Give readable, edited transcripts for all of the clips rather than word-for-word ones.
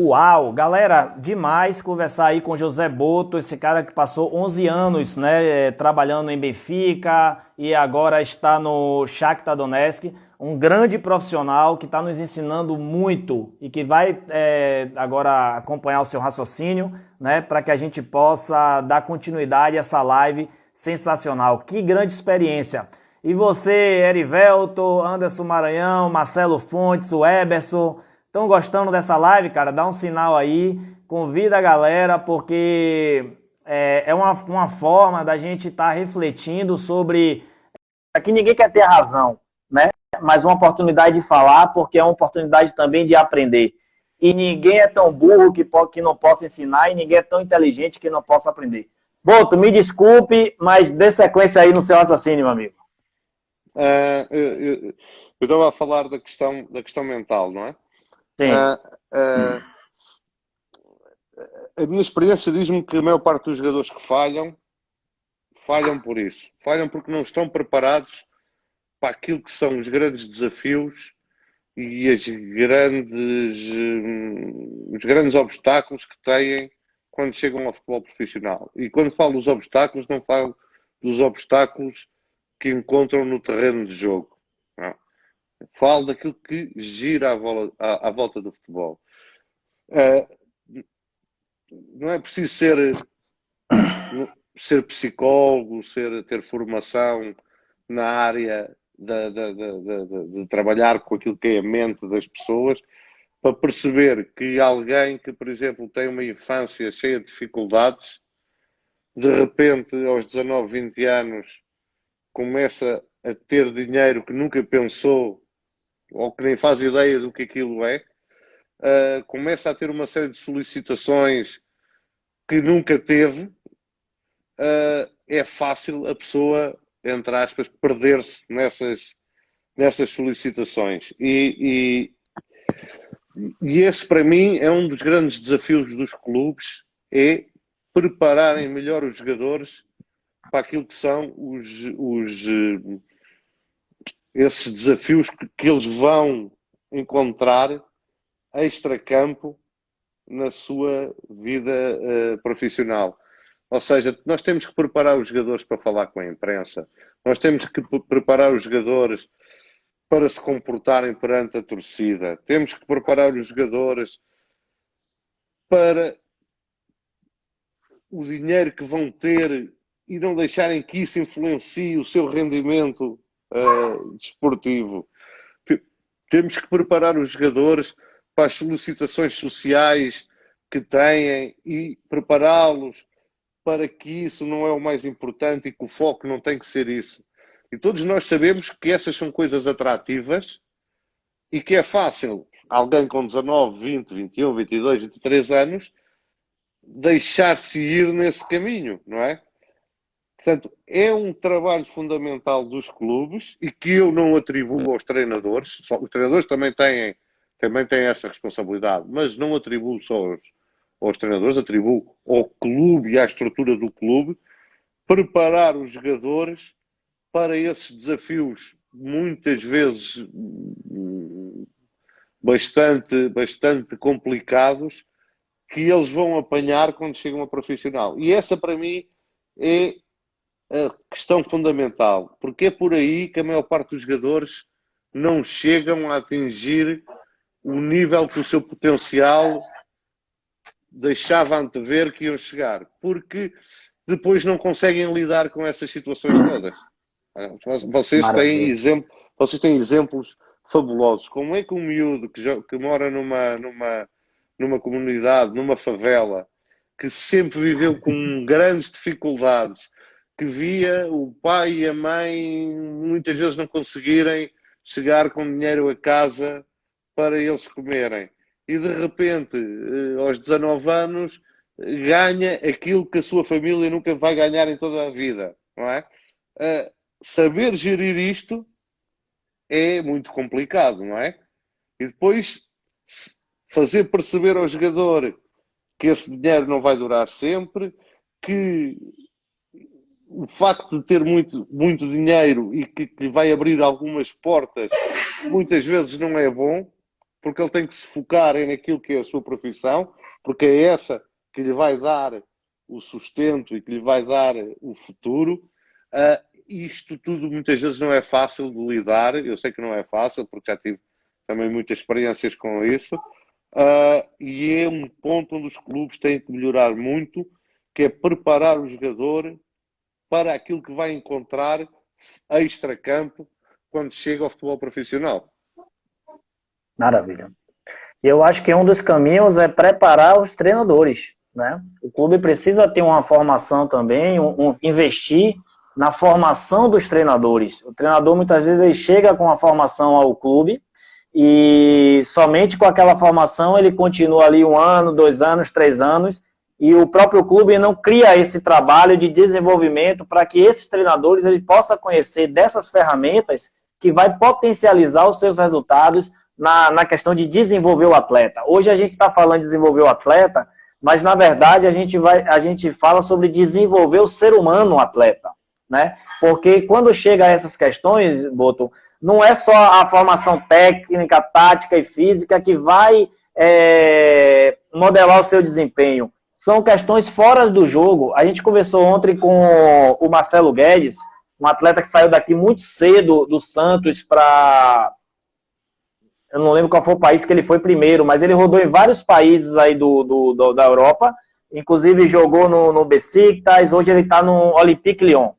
Uau, galera, demais conversar aí com José Boto, esse cara que passou 11 anos, né, trabalhando em Benfica e agora está no Shakhtar Donetsk, um grande profissional que está nos ensinando muito e que vai agora acompanhar o seu raciocínio, né, para que a gente possa dar continuidade a essa live sensacional. Que grande experiência! E você, Erivelto, Anderson Maranhão, Marcelo Fontes, o Eberson, estão gostando dessa live, cara? Dá um sinal aí, convida a galera, porque é uma forma da gente estar refletindo sobre. Aqui ninguém quer ter a razão, né? Mas uma oportunidade de falar, porque é uma oportunidade também de aprender. E ninguém é tão burro que não possa ensinar, e ninguém é tão inteligente que não possa aprender. Boto, me desculpe, mas dê sequência aí no seu raciocínio, meu amigo. Eu estava a falar da questão mental, não é? Sim. Ah, ah, a minha experiência diz-me que a maior parte dos jogadores que falham por isso. Falham porque não estão preparados para aquilo que são os grandes desafios e os grandes obstáculos que têm quando chegam ao futebol profissional. E quando falo dos obstáculos, não falo dos obstáculos que encontram no terreno de jogo. Não. Falo daquilo que gira à volta do futebol. Uh, não é preciso ser psicólogo, ter formação na área de trabalhar com aquilo que é a mente das pessoas, para perceber que alguém que, por exemplo, tem uma infância cheia de dificuldades, de repente, aos 19, 20 anos, começa a ter dinheiro que nunca pensou ou que nem faz ideia do que aquilo é, começa a ter uma série de solicitações que nunca teve, é fácil a pessoa, entre aspas, perder-se nessas solicitações. E esse, para mim, é um dos grandes desafios dos clubes, é prepararem melhor os jogadores para aquilo que são esses desafios que eles vão encontrar extra-campo na sua vida profissional. Ou seja, nós temos que preparar os jogadores para falar com a imprensa, nós temos que preparar os jogadores para se comportarem perante a torcida, temos que preparar os jogadores para o dinheiro que vão ter e não deixarem que isso influencie o seu rendimento desportivo. Temos que preparar os jogadores para as solicitações sociais que têm e prepará-los para que isso não é o mais importante e que o foco não tem que ser isso. E todos nós sabemos que essas são coisas atrativas e que é fácil alguém com 19, 20, 21, 22, 23 anos deixar-se ir nesse caminho, não é? Portanto, é um trabalho fundamental dos clubes e que eu não atribuo aos treinadores. Os treinadores também têm essa responsabilidade, mas não atribuo só aos treinadores, atribuo ao clube e à estrutura do clube preparar os jogadores para esses desafios muitas vezes bastante complicados que eles vão apanhar quando chegam a profissional. E essa, para mim, é a questão fundamental, porque é por aí que a maior parte dos jogadores não chegam a atingir o nível que o seu potencial deixava antever que iam chegar, porque depois não conseguem lidar com essas situações todas. Vocês têm Maravilha. vocês têm exemplos fabulosos. Como é que um miúdo que mora numa comunidade, numa favela, que sempre viveu com grandes dificuldades, que via o pai e a mãe muitas vezes não conseguirem chegar com dinheiro a casa para eles comerem. E de repente, aos 19 anos, ganha aquilo que a sua família nunca vai ganhar em toda a vida, não é? Saber gerir isto é muito complicado, não é? E depois fazer perceber ao jogador que esse dinheiro não vai durar sempre, que o facto de ter muito, muito dinheiro e que lhe vai abrir algumas portas, muitas vezes não é bom, porque ele tem que se focar naquilo que é a sua profissão, porque é essa que lhe vai dar o sustento e que lhe vai dar o futuro. Isto tudo muitas vezes não é fácil de lidar, eu sei que não é fácil, porque já tive também muitas experiências com isso, e é um ponto onde os clubes têm que melhorar muito, que é preparar o jogador para aquilo que vai encontrar extra-campo quando chega ao futebol profissional. Maravilha. Eu acho que um dos caminhos é preparar os treinadores, né? O clube precisa ter uma formação também, investir na formação dos treinadores. O treinador muitas vezes ele chega com a formação ao clube e somente com aquela formação ele continua ali 1 ano, 2 anos, 3 anos, e o próprio clube não cria esse trabalho de desenvolvimento para que esses treinadores ele possam conhecer dessas ferramentas que vai potencializar os seus resultados na questão de desenvolver o atleta. Hoje a gente está falando de desenvolver o atleta, mas na verdade a gente fala sobre desenvolver o ser humano, o atleta, né? Porque quando chega a essas questões, Boto, não é só a formação técnica, tática e física que vai modelar o seu desempenho. São questões fora do jogo. A gente conversou ontem com o Marcelo Guedes, um atleta que saiu daqui muito cedo do Santos para... Eu não lembro qual foi o país que ele foi primeiro, mas ele rodou em vários países aí da Europa, inclusive jogou no Besiktas, hoje ele está no Olympique Lyon,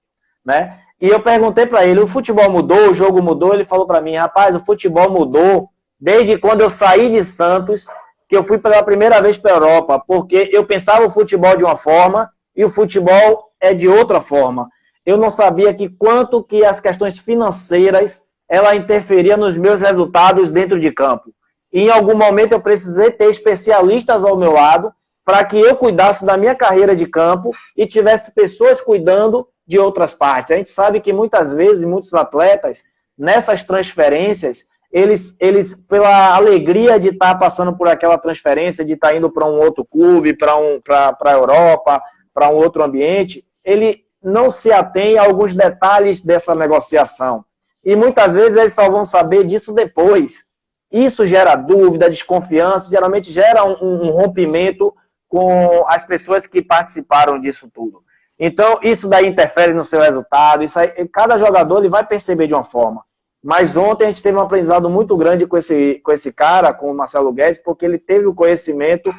né? E eu perguntei para ele, o futebol mudou, o jogo mudou? Ele falou para mim, rapaz, o futebol mudou desde quando eu saí de Santos, que eu fui pela primeira vez para a Europa, porque eu pensava o futebol de uma forma e o futebol é de outra forma. Eu não sabia quanto que as questões financeiras ela interferia nos meus resultados dentro de campo. E em algum momento eu precisei ter especialistas ao meu lado para que eu cuidasse da minha carreira de campo e tivesse pessoas cuidando de outras partes. A gente sabe que muitas vezes, muitos atletas, nessas transferências, eles pela alegria de estar passando por aquela transferência, de estar indo para um outro clube, para a Europa, para um outro ambiente, ele não se atém a alguns detalhes dessa negociação. E muitas vezes eles só vão saber disso depois. Isso gera dúvida, desconfiança, geralmente gera um rompimento com as pessoas que participaram disso tudo. Então, isso daí interfere no seu resultado. Isso aí, cada jogador ele vai perceber de uma forma. Mas ontem a gente teve um aprendizado muito grande com esse cara, com o Marcelo Guedes, porque ele teve o conhecimento.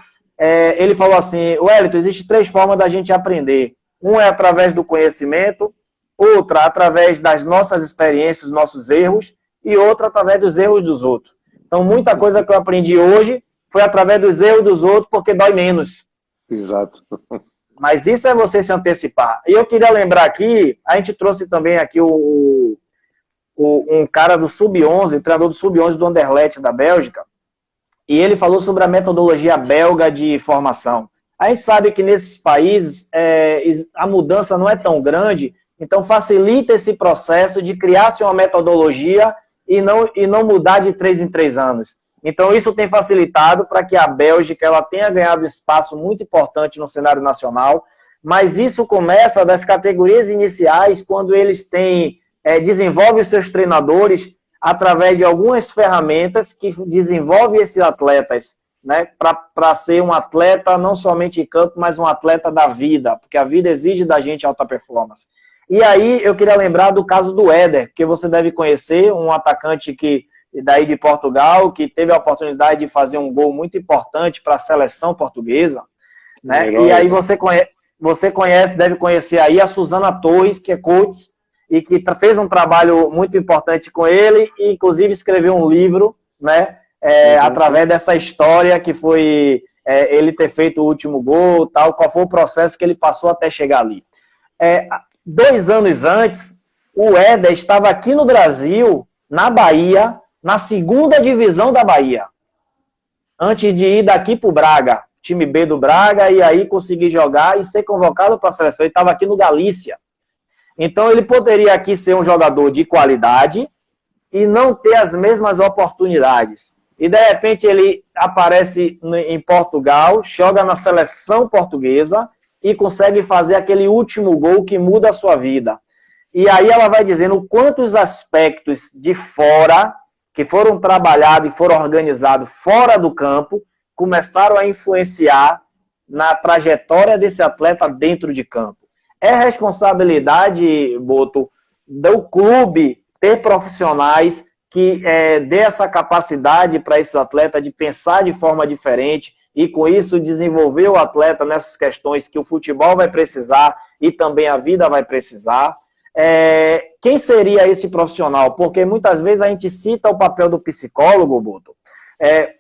Ele falou assim, Wellington, existem 3 formas da gente aprender. Um é através do conhecimento, outra através das nossas experiências, nossos erros, e outra através dos erros dos outros. Então, muita coisa que eu aprendi hoje foi através dos erros dos outros, porque dói menos. Exato. Mas isso é você se antecipar. E eu queria lembrar aqui, a gente trouxe também aqui um cara do Sub-11, treinador do Sub-11 do Anderlecht da Bélgica, e ele falou sobre a metodologia belga de formação. A gente sabe que nesses países a mudança não é tão grande, então facilita esse processo de criar-se uma metodologia e não mudar de 3 em 3 anos. Então isso tem facilitado para que a Bélgica ela tenha ganhado espaço muito importante no cenário nacional, mas isso começa das categorias iniciais, quando eles desenvolvem os seus treinadores através de algumas ferramentas que desenvolvem esses atletas, né, para ser um atleta não somente em campo, mas um atleta da vida, porque a vida exige da gente alta performance. E aí eu queria lembrar do caso do Éder, que você deve conhecer, um atacante daí de Portugal, que teve a oportunidade de fazer um gol muito importante para a seleção portuguesa, né? E aí você deve conhecer aí a Susana Torres, que é coach, e que fez um trabalho muito importante com ele, e inclusive escreveu um livro, né? Através dessa história que foi ele ter feito o último gol, tal, qual foi o processo que ele passou até chegar ali. 2 anos antes, o Éder estava aqui no Brasil, na Bahia, na 2ª divisão da Bahia, antes de ir daqui para o Braga, time B do Braga, e aí conseguir jogar e ser convocado para a seleção. Ele estava aqui no Galícia. Então ele poderia aqui ser um jogador de qualidade e não ter as mesmas oportunidades. E de repente ele aparece em Portugal, joga na seleção portuguesa e consegue fazer aquele último gol que muda a sua vida. E aí ela vai dizendo quantos aspectos de fora que foram trabalhados e foram organizados fora do campo, começaram a influenciar na trajetória desse atleta dentro de campo. É responsabilidade, Boto, do clube ter profissionais que dê essa capacidade para esses atletas de pensar de forma diferente e, com isso, desenvolver o atleta nessas questões que o futebol vai precisar e também a vida vai precisar. Quem seria esse profissional? Porque muitas vezes a gente cita o papel do psicólogo, Boto,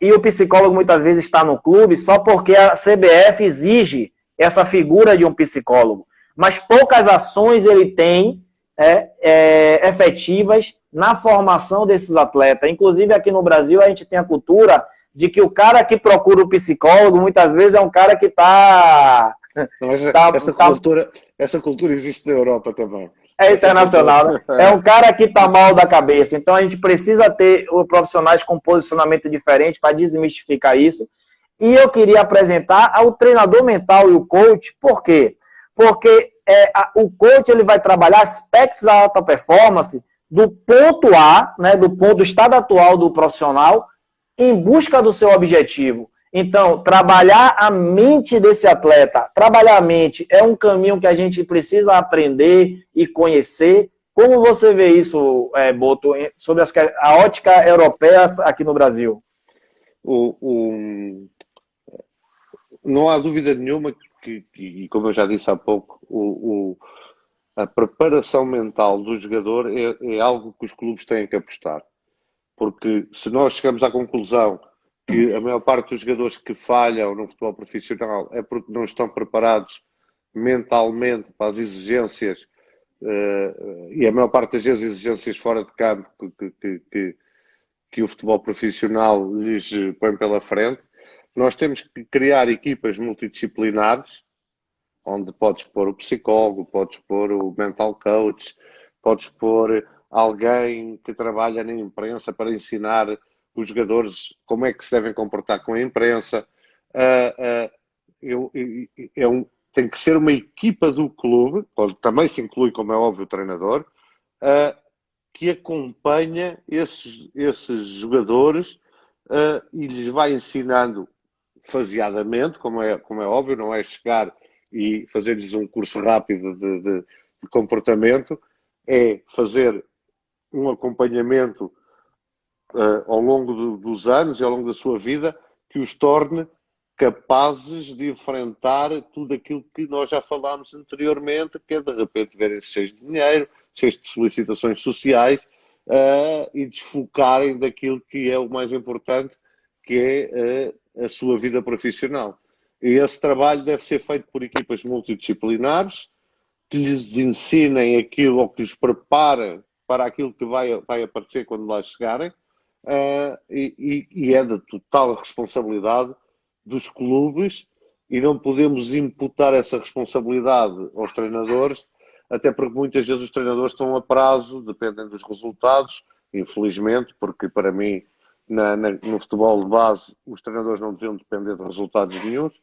e o psicólogo muitas vezes está no clube só porque a CBF exige essa figura de um psicólogo. Mas poucas ações ele tem efetivas na formação desses atletas. Inclusive aqui no Brasil a gente tem a cultura de que o cara que procura o psicólogo muitas vezes é um cara que está... Essa cultura existe na Europa também. É internacional, né? É um cara que está mal da cabeça. Então a gente precisa ter profissionais com posicionamento diferente para desmistificar isso. E eu queria apresentar o treinador mental e o coach. Por quê? Porque o coach ele vai trabalhar aspectos da alta performance do ponto A, né, do ponto do estado atual do profissional, em busca do seu objetivo. Então, trabalhar a mente desse atleta, trabalhar a mente é um caminho que a gente precisa aprender e conhecer. Como você vê isso, Boto, sobre a ótica europeia aqui no Brasil? Não há dúvida nenhuma que, como eu já disse há pouco, a preparação mental do jogador é algo que os clubes têm que apostar. Porque se nós chegamos à conclusão que a maior parte dos jogadores que falham no futebol profissional é porque não estão preparados mentalmente para as exigências, e a maior parte das vezes exigências fora de campo que o futebol profissional lhes põe pela frente, nós temos que criar equipas multidisciplinares, onde podes pôr o psicólogo, podes pôr o mental coach, podes pôr alguém que trabalha na imprensa para ensinar os jogadores como é que se devem comportar com a imprensa. Tem que ser uma equipa do clube, também se inclui, como é óbvio, o treinador, que acompanha esses jogadores e lhes vai ensinando faseadamente, como é óbvio, não é chegar e fazer-lhes um curso rápido de comportamento, é fazer um acompanhamento ao longo dos anos e ao longo da sua vida que os torne capazes de enfrentar tudo aquilo que nós já falámos anteriormente, que é de repente verem-se cheios de dinheiro, cheios de solicitações sociais e desfocarem daquilo que é o mais importante, que é a sua vida profissional. E esse trabalho deve ser feito por equipas multidisciplinares que lhes ensinem aquilo ou que lhes preparem para aquilo que vai aparecer quando lá chegarem. E é da total responsabilidade dos clubes e não podemos imputar essa responsabilidade aos treinadores, até porque muitas vezes os treinadores estão a prazo, dependem dos resultados, infelizmente, porque para mim no futebol de base os treinadores não deviam depender de resultados nenhuns,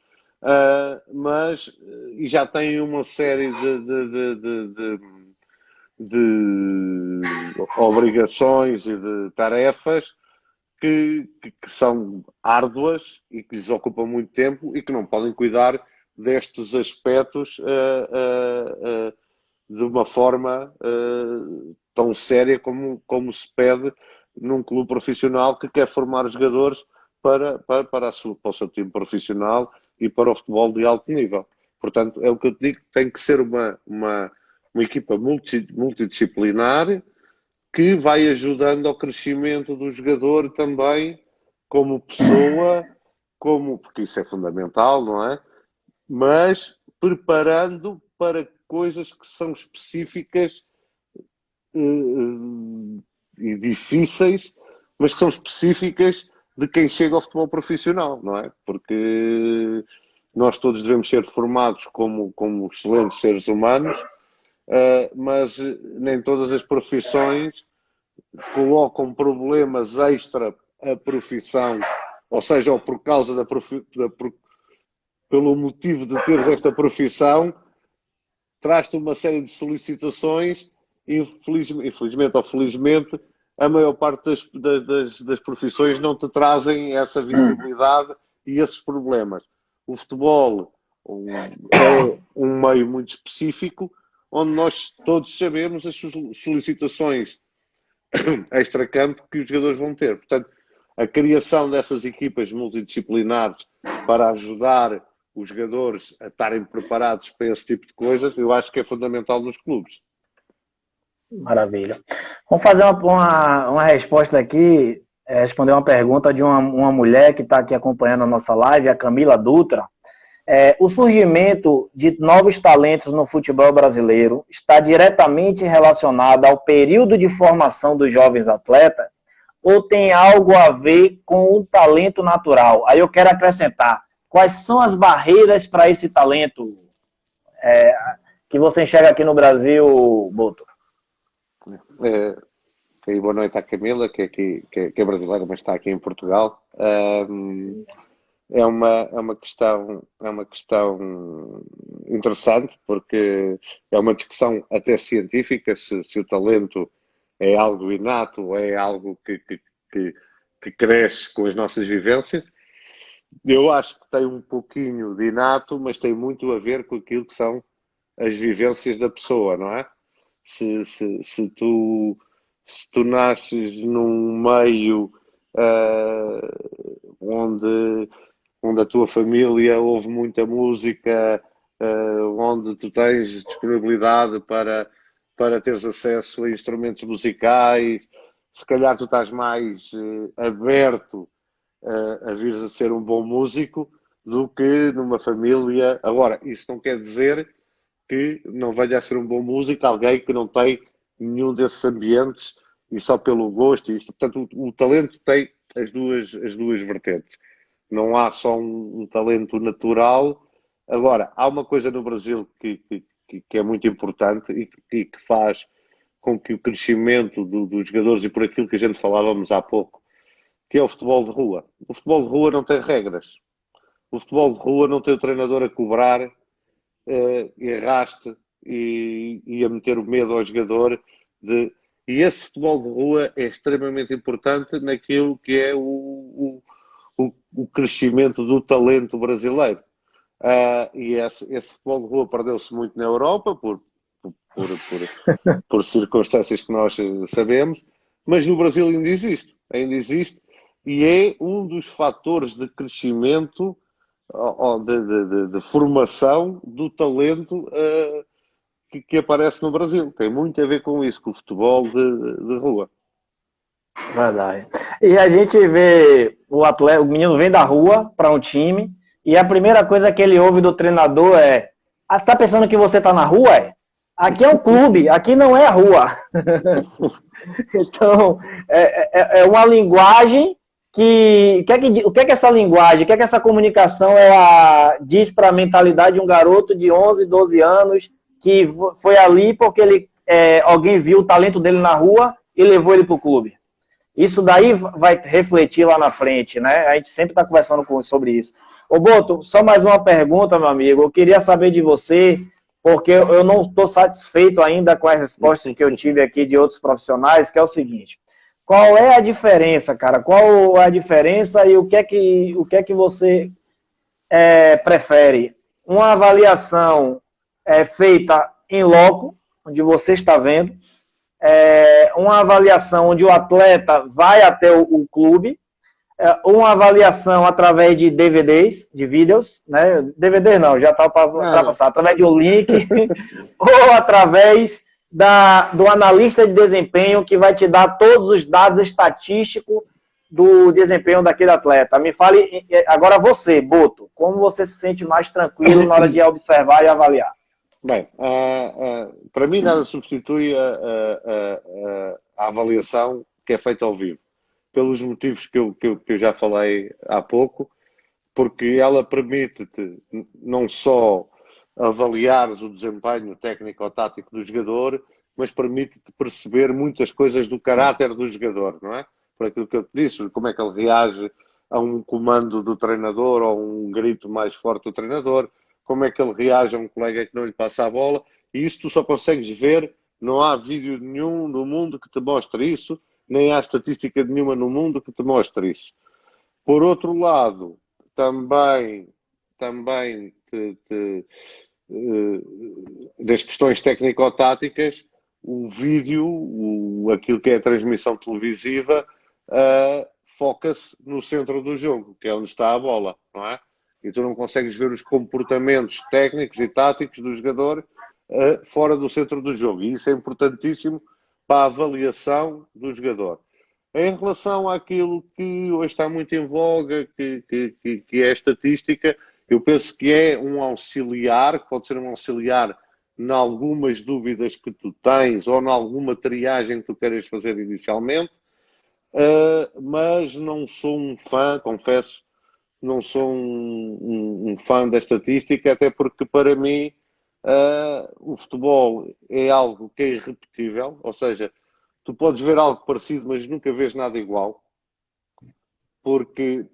e já têm uma série de obrigações e de tarefas que são árduas e que lhes ocupam muito tempo e que não podem cuidar destes aspectos de uma forma tão séria como se pede num clube profissional que quer formar jogadores para o seu time profissional e para o futebol de alto nível. Portanto, é o que eu te digo, tem que ser uma equipa multidisciplinar que vai ajudando ao crescimento do jogador também como pessoa, porque isso é fundamental, não é? Mas preparando para coisas que são específicas e difíceis, mas que são específicas de quem chega ao futebol profissional, não é? Porque nós todos devemos ser formados como excelentes seres humanos, mas nem todas as profissões colocam problemas extra à profissão, ou seja, ou por causa pelo motivo de teres esta profissão, traz-te uma série de solicitações, infelizmente ou felizmente, a maior parte das profissões não te trazem essa visibilidade e esses problemas. O futebol é um meio muito específico, onde nós todos sabemos as solicitações extracampo que os jogadores vão ter. Portanto, a criação dessas equipas multidisciplinares para ajudar os jogadores a estarem preparados para esse tipo de coisas, eu acho que é fundamental nos clubes. Maravilha. Vamos fazer uma resposta aqui, responder uma pergunta de uma mulher que está aqui acompanhando a nossa live, a Camila Dutra. O surgimento de novos talentos no futebol brasileiro está diretamente relacionado ao período de formação dos jovens atletas ou tem algo a ver com o talento natural? Aí eu quero acrescentar, quais são as barreiras para esse talento que você enxerga aqui no Brasil, Boto? Boa noite à Camila, que é brasileira, mas está aqui em Portugal. É uma questão interessante, porque é uma discussão até científica, se o talento é algo inato ou é algo que cresce com as nossas vivências. Eu acho que tem um pouquinho de inato, mas tem muito a ver com aquilo que são as vivências da pessoa, não é? Se tu nasces num meio onde a tua família ouve muita música, onde tu tens disponibilidade para teres acesso a instrumentos musicais, se calhar tu estás mais aberto a vires a ser um bom músico do que numa família. Agora, isso não quer dizer que não venha a ser um bom músico alguém que não tem nenhum desses ambientes e só pelo gosto. Portanto, o talento tem as duas vertentes. Não há só um talento natural. Agora, há uma coisa no Brasil que é muito importante e que faz com que o crescimento dos jogadores, e por aquilo que a gente falávamos há pouco, que é o futebol de rua. O futebol de rua não tem regras. O futebol de rua não tem o treinador a cobrar e arraste e a meter o medo ao jogador. E esse futebol de rua é extremamente importante naquilo que é o crescimento do talento brasileiro. E esse futebol de rua perdeu-se muito na Europa por circunstâncias que nós sabemos, mas no Brasil ainda existe e é um dos fatores de crescimento, de formação do talento que aparece no Brasil. Tem muito a ver com isso, com o futebol de rua. Verdade. E a gente vê o menino vem da rua para um time e a primeira coisa que ele ouve do treinador é: você está pensando que você está na rua? Aqui é um clube, aqui não é a rua. Então, é uma linguagem o que é que essa linguagem, o que é que essa comunicação diz para a mentalidade de um garoto de 11, 12 anos que foi ali porque alguém viu o talento dele na rua e levou ele para o clube? Isso daí vai refletir lá na frente, né? A gente sempre está conversando sobre isso. Ô Boto, só mais uma pergunta, meu amigo. Eu queria saber de você, porque eu não estou satisfeito ainda com as respostas que eu tive aqui de outros profissionais, que é o seguinte: qual é a diferença, cara? Qual é a diferença e o que é que você prefere? Uma avaliação feita em loco, onde você está vendo, uma avaliação onde o atleta vai até o clube, uma avaliação através de DVDs, de vídeos, né? DVD não, já está ultrapassado, através de um link, ou através do analista de desempenho que vai te dar todos os dados estatísticos do desempenho daquele atleta. Me fale agora você, Boto, como você se sente mais tranquilo na hora de observar e avaliar? Bem, para mim nada substitui a avaliação que é feita ao vivo, pelos motivos que eu já falei há pouco, porque ela permite-te não só avaliares o desempenho técnico ou tático do jogador, mas permite-te perceber muitas coisas do caráter do jogador, não é? Por aquilo que eu te disse, como é que ele reage a um comando do treinador ou um grito mais forte do treinador, como é que ele reage a um colega que não lhe passa a bola, e isso tu só consegues ver, não há vídeo nenhum no mundo que te mostre isso, nem há estatística nenhuma no mundo que te mostre isso. Por outro lado, também das questões técnico-táticas, o vídeo, aquilo que é a transmissão televisiva, foca-se no centro do jogo, que é onde está a bola, não é? E tu não consegues ver os comportamentos técnicos e táticos do jogador fora do centro do jogo. E isso é importantíssimo para a avaliação do jogador. Em relação àquilo que hoje está muito em voga, que é a estatística, eu penso que é um auxiliar, que pode ser um auxiliar em algumas dúvidas que tu tens ou em alguma triagem que tu queres fazer inicialmente, mas não sou um fã, confesso, não sou um fã da estatística, até porque para mim o futebol é algo que é irrepetível, ou seja, tu podes ver algo parecido, mas nunca vês nada igual, porque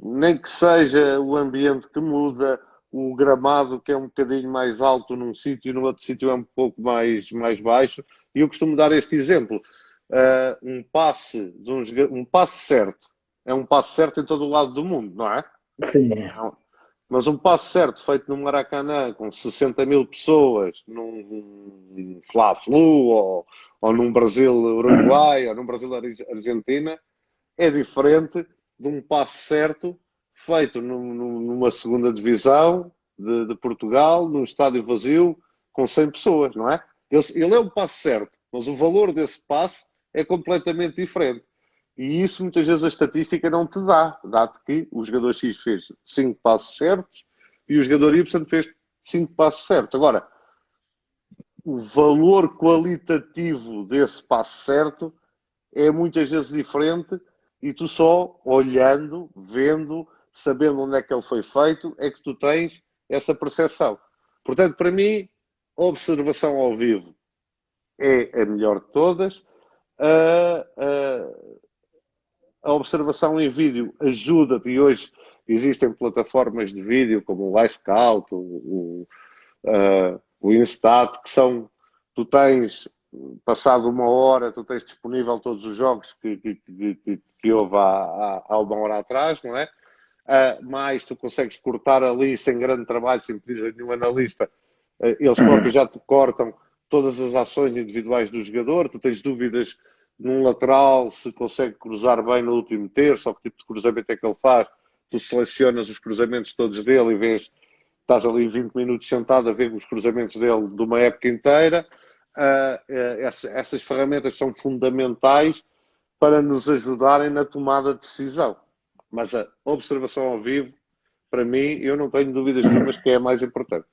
nem que seja o ambiente que muda, o gramado que é um bocadinho mais alto num sítio e no outro sítio é um pouco mais baixo, e eu costumo dar este exemplo. Um passe certo é um passe certo em todo o lado do mundo, não é? Sim. Mas um passe certo feito no Maracanã com 60 mil pessoas, num Fla-Flu ou num Brasil-Uruguai ou num Brasil-Argentina, é diferente de um passe certo feito numa segunda divisão de Portugal, num estádio vazio com 100 pessoas, não é? Ele é um passe certo, mas o valor desse passe é completamente diferente. E isso muitas vezes a estatística não te dá. Dá-te que o jogador X fez 5 passos certos e o jogador Y fez 5 passos certos. Agora, o valor qualitativo desse passo certo é muitas vezes diferente e tu só olhando, vendo, sabendo onde é que ele foi feito, é que tu tens essa percepção. Portanto, para mim, a observação ao vivo é a melhor de todas. A observação em vídeo ajuda, e hoje existem plataformas de vídeo como o iScout, o Instat, que são, tu tens, passado uma hora, tu tens disponível todos os jogos que houve há uma hora atrás, não é? Mas tu consegues cortar ali sem grande trabalho, sem pedir a nenhum analista, eles próprios já te cortam todas as ações individuais do jogador, tu tens dúvidas num lateral, se consegue cruzar bem no último terço, ou que tipo de cruzamento é que ele faz, tu selecionas os cruzamentos todos dele e vês, estás ali 20 minutos sentado a ver os cruzamentos dele de uma época inteira. Essas ferramentas são fundamentais para nos ajudarem na tomada de decisão. Mas a observação ao vivo, para mim, eu não tenho dúvidas nenhumas que é a mais importante.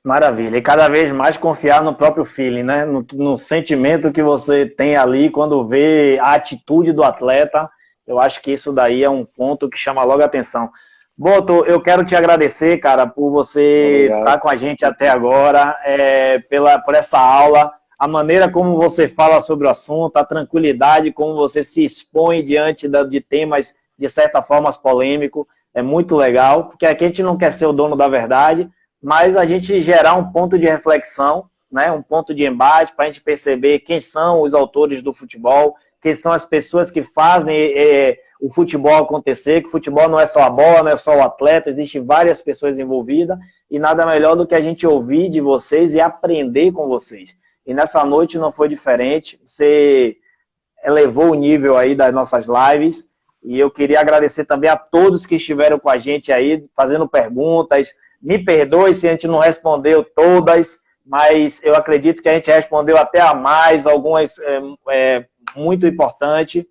Maravilha. E cada vez mais confiar no próprio feeling, né? No sentimento que você tem ali quando vê a atitude do atleta. Eu acho que isso daí é um ponto que chama logo a atenção. Boto, eu quero te agradecer, cara, por você estar com a gente até agora, por essa aula, a maneira como você fala sobre o assunto, a tranquilidade como você se expõe diante de temas, de certa forma, polêmicos. É muito legal, porque aqui a gente não quer ser o dono da verdade, mas a gente gerar um ponto de reflexão, né, um ponto de embate para a gente perceber quem são os autores do futebol, quem são as pessoas que fazem o futebol acontecer, que o futebol não é só a bola, não é só o atleta, existem várias pessoas envolvidas, e nada melhor do que a gente ouvir de vocês e aprender com vocês. E nessa noite não foi diferente, você elevou o nível aí das nossas lives, e eu queria agradecer também a todos que estiveram com a gente aí, fazendo perguntas. Me perdoe se a gente não respondeu todas, mas eu acredito que a gente respondeu até a mais, algumas muito importantes.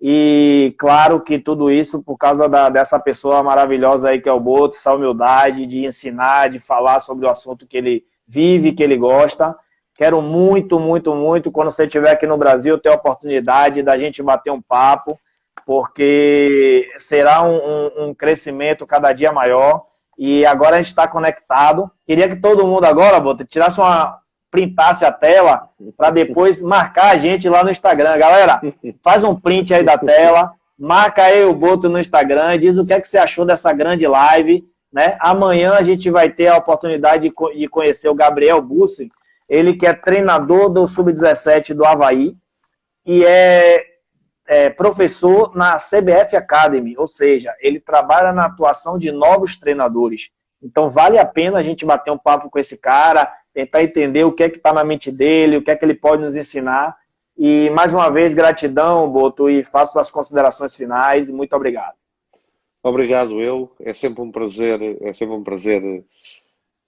E claro que tudo isso por causa dessa pessoa maravilhosa aí que é o Boto, essa humildade de ensinar, de falar sobre o assunto que ele vive, que ele gosta. Quero muito, muito, muito, quando você estiver aqui no Brasil, ter a oportunidade da gente bater um papo, porque será um crescimento cada dia maior. E agora a gente está conectado. Queria que todo mundo agora, Boto, printasse a tela para depois marcar a gente lá no Instagram. Galera, faz um print aí da tela, marca aí o Boto no Instagram, diz o que é que você achou dessa grande live, né? Amanhã a gente vai ter a oportunidade de conhecer o Gabriel Bussi, ele que é treinador do Sub-17 do Avaí, e é professor na CBF Academy, ou seja, ele trabalha na atuação de novos treinadores. Então vale a pena a gente bater um papo com esse cara, tentar entender o que é que está na mente dele, o que é que ele pode nos ensinar. E mais uma vez, gratidão, Boto, e faço as considerações finais, e muito obrigado. Obrigado, é sempre um prazer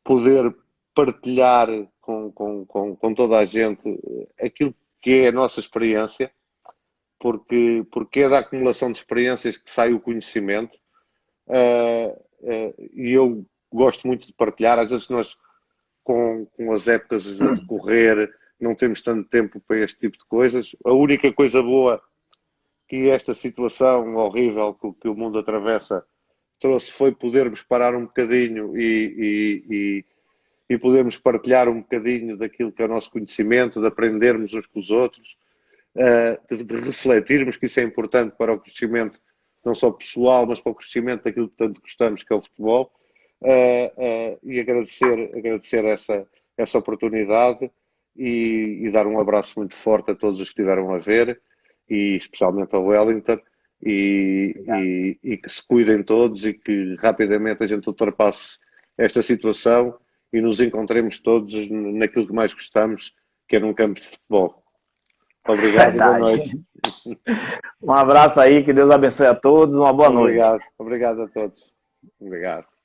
poder partilhar com toda a gente aquilo que é a nossa experiência, porque é da acumulação de experiências que sai o conhecimento, e eu gosto muito de partilhar. Às vezes nós, com as épocas a decorrer, não temos tanto tempo para este tipo de coisas. A única coisa boa que esta situação horrível que o mundo atravessa trouxe foi podermos parar um bocadinho e podermos partilhar um bocadinho daquilo que é o nosso conhecimento, de aprendermos uns com os outros, de refletirmos, que isso é importante para o crescimento não só pessoal, mas para o crescimento daquilo que tanto gostamos, que é o futebol, e agradecer essa oportunidade e dar um abraço muito forte a todos os que estiveram a ver, e especialmente ao Wellington, e que se cuidem todos e que rapidamente a gente ultrapasse esta situação e nos encontremos todos naquilo que mais gostamos, que é num campo de futebol. Obrigado e boa noite. Um abraço aí, que Deus abençoe a todos, uma boa noite. Obrigado a todos. Obrigado.